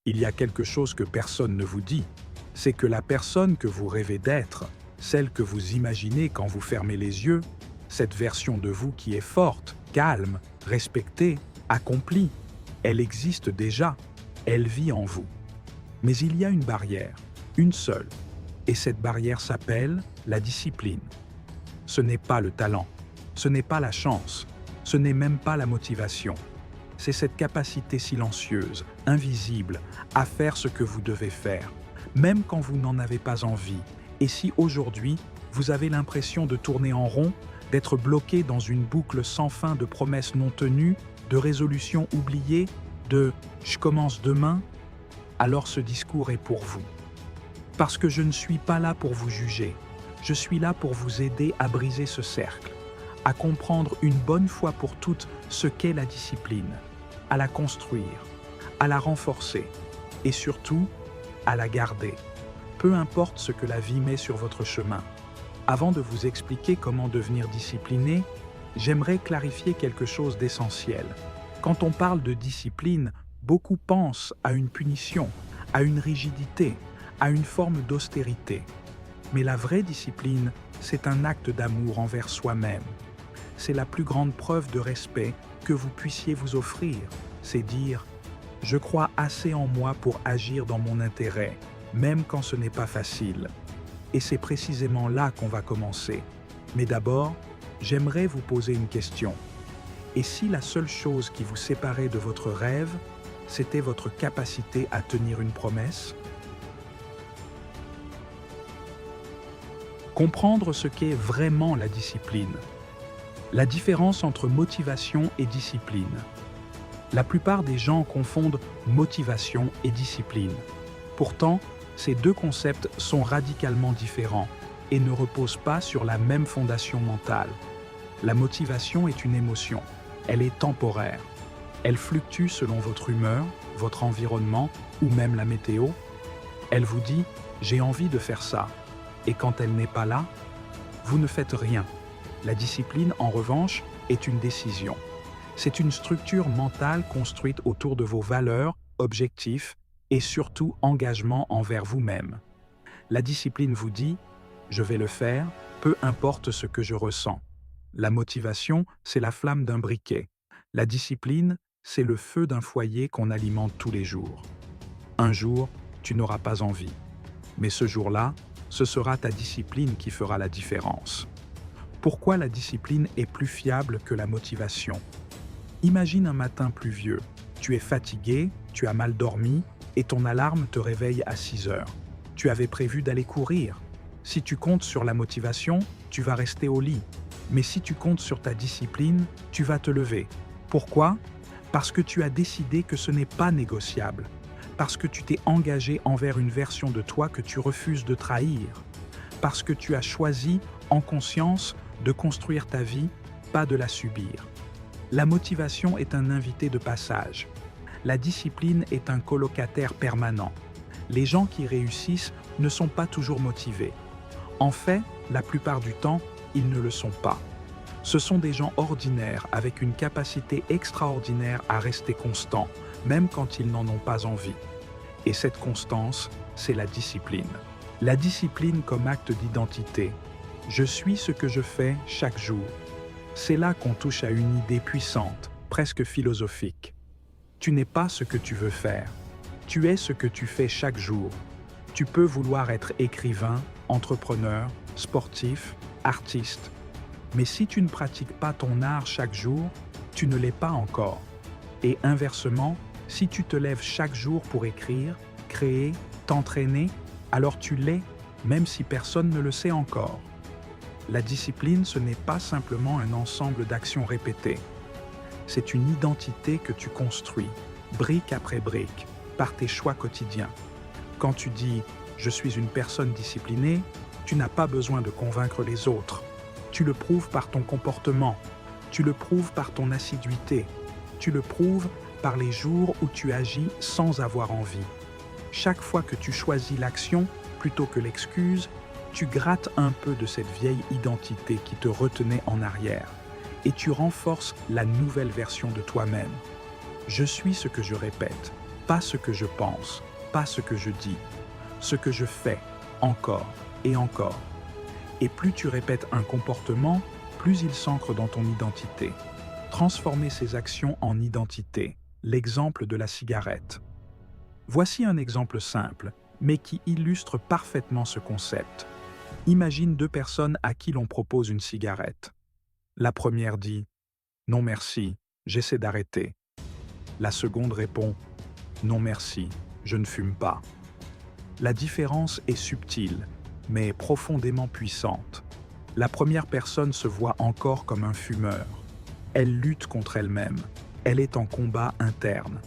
Il y a quelque chose que personne ne vous dit, c'est que la personne que vous rêvez d'être, celle que vous imaginez quand vous fermez les yeux, cette version de vous qui est forte, calme, respectée, accomplie, elle existe déjà, elle vit en vous. Mais il y a une barrière, une seule, et cette barrière s'appelle la discipline. Ce n'est pas le talent, ce n'est pas la chance, ce n'est même pas la motivation. C'est cette capacité silencieuse, invisible, à faire ce que vous devez faire, même quand vous n'en avez pas envie. Et si aujourd'hui, vous avez l'impression de tourner en rond, d'être bloqué dans une boucle sans fin de promesses non tenues, de résolutions oubliées, de « je commence demain », alors ce discours est pour vous. Parce que je ne suis pas là pour vous juger, je suis là pour vous aider à briser ce cercle, à comprendre une bonne fois pour toutes ce qu'est la discipline, à la construire, à la renforcer et surtout à la garder, peu importe ce que la vie met sur votre chemin. Avant de vous expliquer comment devenir discipliné, j'aimerais clarifier quelque chose d'essentiel. Quand on parle de discipline, beaucoup pensent à une punition, à une rigidité, à une forme d'austérité. Mais la vraie discipline, c'est un acte d'amour envers soi-même. C'est la plus grande preuve de respect que vous puissiez vous offrir. C'est dire « Je crois assez en moi pour agir dans mon intérêt, même quand ce n'est pas facile. » Et c'est précisément là qu'on va commencer. Mais d'abord, j'aimerais vous poser une question. Et si la seule chose qui vous séparait de votre rêve, c'était votre capacité à tenir une promesse? Comprendre ce qu'est vraiment la discipline. La différence entre motivation et discipline. La plupart des gens confondent motivation et discipline. Pourtant, ces deux concepts sont radicalement différents et ne reposent pas sur la même fondation mentale. La motivation est une émotion. Elle est temporaire. Elle fluctue selon votre humeur, votre environnement ou même la météo. Elle vous dit « j'ai envie de faire ça ». Et quand elle n'est pas là, vous ne faites rien. La discipline, en revanche, est une décision. C'est une structure mentale construite autour de vos valeurs, objectifs et surtout engagement envers vous-même. La discipline vous dit « je vais le faire, peu importe ce que je ressens ». La motivation, c'est la flamme d'un briquet. La discipline, c'est le feu d'un foyer qu'on alimente tous les jours. Un jour, tu n'auras pas envie. Mais ce jour-là, ce sera ta discipline qui fera la différence. Pourquoi la discipline est plus fiable que la motivation? Imagine un matin pluvieux. Tu es fatigué, tu as mal dormi et ton alarme te réveille à 6 heures. Tu avais prévu d'aller courir. Si tu comptes sur la motivation, tu vas rester au lit. Mais si tu comptes sur ta discipline, tu vas te lever. Pourquoi? Parce que tu as décidé que ce n'est pas négociable. Parce que tu t'es engagé envers une version de toi que tu refuses de trahir. Parce que tu as choisi, en conscience, de construire ta vie, pas de la subir. La motivation est un invité de passage. La discipline est un colocataire permanent. Les gens qui réussissent ne sont pas toujours motivés. En fait, la plupart du temps, ils ne le sont pas. Ce sont des gens ordinaires avec une capacité extraordinaire à rester constants, même quand ils n'en ont pas envie. Et cette constance, c'est la discipline. La discipline comme acte d'identité. Je suis ce que je fais chaque jour. C'est là qu'on touche à une idée puissante, presque philosophique. Tu n'es pas ce que tu veux faire. Tu es ce que tu fais chaque jour. Tu peux vouloir être écrivain, entrepreneur, sportif, artiste. Mais si tu ne pratiques pas ton art chaque jour, tu ne l'es pas encore. Et inversement, si tu te lèves chaque jour pour écrire, créer, t'entraîner, alors tu l'es, même si personne ne le sait encore. La discipline, ce n'est pas simplement un ensemble d'actions répétées. C'est une identité que tu construis, brique après brique, par tes choix quotidiens. Quand tu dis « je suis une personne disciplinée », tu n'as pas besoin de convaincre les autres. Tu le prouves par ton comportement, tu le prouves par ton assiduité, tu le prouves par les jours où tu agis sans avoir envie. Chaque fois que tu choisis l'action plutôt que l'excuse, tu grattes un peu de cette vieille identité qui te retenait en arrière et tu renforces la nouvelle version de toi-même. Je suis ce que je répète. Pas ce que je pense, pas ce que je dis, ce que je fais, encore et encore. Et plus tu répètes un comportement, plus il s'ancre dans ton identité. Transformer ces actions en identité, l'exemple de la cigarette. Voici un exemple simple, mais qui illustre parfaitement ce concept. Imagine deux personnes à qui l'on propose une cigarette. La première dit « Non merci, j'essaie d'arrêter ». La seconde répond « Non merci, je ne fume pas ». La différence est subtile, mais profondément puissante. La première personne se voit encore comme un fumeur. Elle lutte contre elle-même. Elle est en combat interne.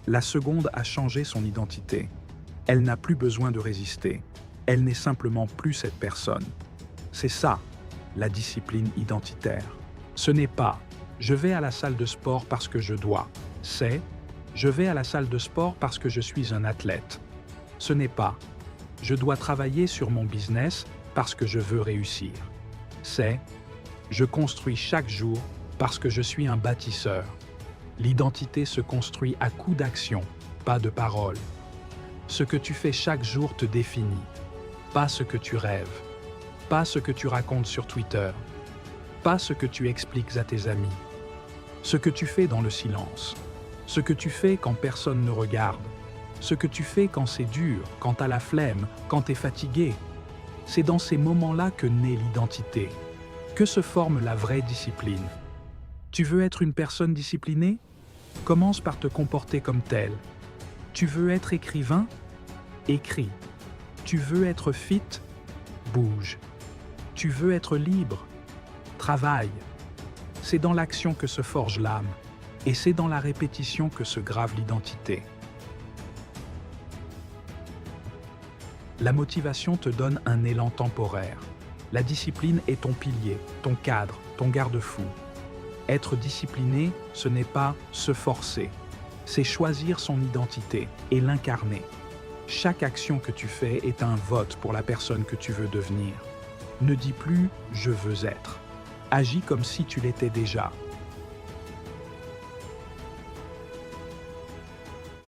La seconde a changé son identité. Elle n'a plus besoin de résister. Elle n'est simplement plus cette personne. C'est ça, la discipline identitaire. Ce n'est pas « je vais à la salle de sport parce que je dois », c'est « je vais à la salle de sport parce que je suis un athlète ». Ce n'est pas « je dois travailler sur mon business parce que je veux réussir ». C'est « je construis chaque jour parce que je suis un bâtisseur ». L'identité se construit à coups d'action, pas de paroles. Ce que tu fais chaque jour te définit, pas ce que tu rêves, pas ce que tu racontes sur Twitter, pas ce que tu expliques à tes amis. Ce que tu fais dans le silence, ce que tu fais quand personne ne regarde, ce que tu fais quand c'est dur, quand t'as la flemme, quand t'es fatigué. C'est dans ces moments-là que naît l'identité, que se forme la vraie discipline. Tu veux être une personne disciplinée? Commence par te comporter comme tel. Tu veux être écrivain? Écris. Tu veux être fit? Bouge. Tu veux être libre? Travaille. C'est dans l'action que se forge l'âme, et c'est dans la répétition que se grave l'identité. La motivation te donne un élan temporaire. La discipline est ton pilier, ton cadre, ton garde-fou. Être discipliné, ce n'est pas se forcer, c'est choisir son identité et l'incarner. Chaque action que tu fais est un vote pour la personne que tu veux devenir. Ne dis plus « je veux être ». Agis comme si tu l'étais déjà.